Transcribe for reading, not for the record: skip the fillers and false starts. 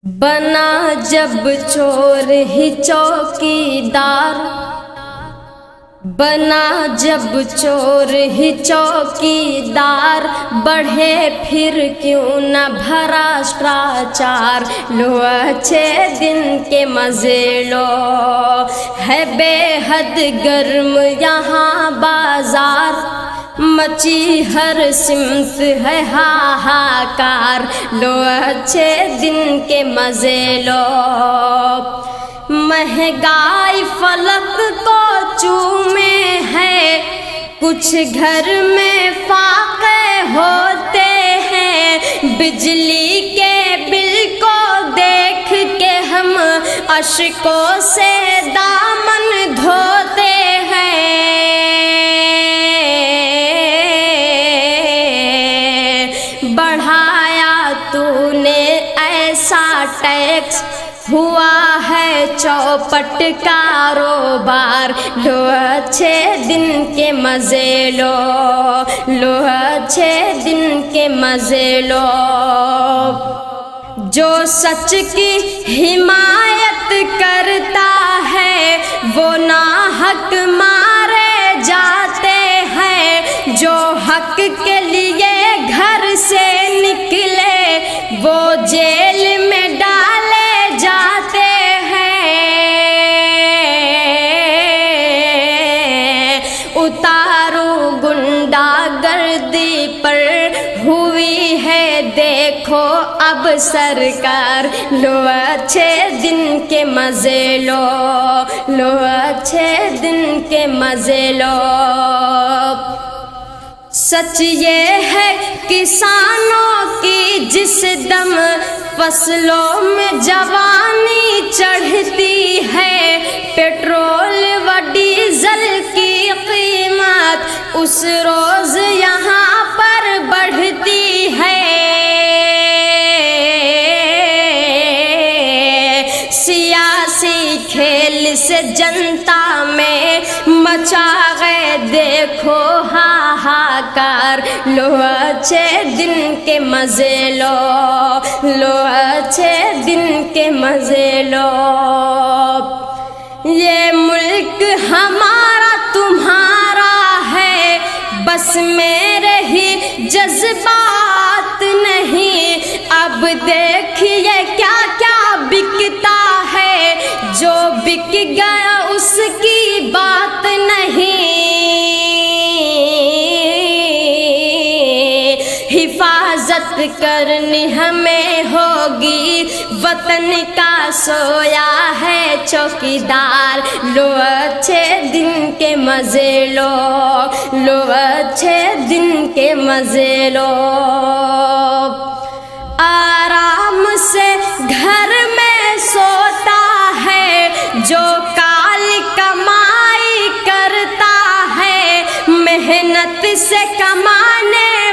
बना जब चोर ही चौकीदार, बना जब चोर ही चौकीदार, बढ़े फिर क्यों न भ्रष्टाचार। लो अच्छे दिन के मजे लो, है बेहद गर्म यहाँ बाजार, मची हर सिमत है हाहाकार। लो अच्छे दिन के मजे लो, महंगाई फलक को चूमे है, कुछ घर में फाके होते हैं। बिजली के बिल को देख के हम अश्कों से दामन धोते हैं। बढ़ाया तूने ऐसा टैक्स, हुआ है चौपट कारोबार। लो अच्छे दिन के मजे लो, लो अच्छे दिन के मजे लो। जो सच की हिमायत करता है वो नाहक मारे जाते हैं। जो हक के लिए घर से निकले वो जेल में डाले जाते हैं। उतारो गुंडागर्दी पर हुई है देखो अब सरकार। लो अच्छे दिन के मजे लो, लो अच्छे दिन के मजे लो। सच ये है किसानों की जिस दम फसलों में जवानी चढ़ती है, पेट्रोल व डीजल की कीमत उस रोज यहाँ पर बढ़ती है। सियासी खेल से जनता में मचा गए देखो हाहाकार। लो अच्छे दिन के मजे लो, लो अच्छे दिन के मजे लो। ये मुल्क हमारा तुम्हारा है, बस मेरे ही जज्बात नहीं। अब देखिए क्या क्या बिकता है, जो बिक गया उसकी बात नहीं। हिफाजत करनी हमें होगी, वतन का सोया है चौकीदार। लो अच्छे दिन के मजे लो, लो अच्छे दिन के मजे लो। आराम से घर में सोता है जो काल कमाई करता है, मेहनत से कमाने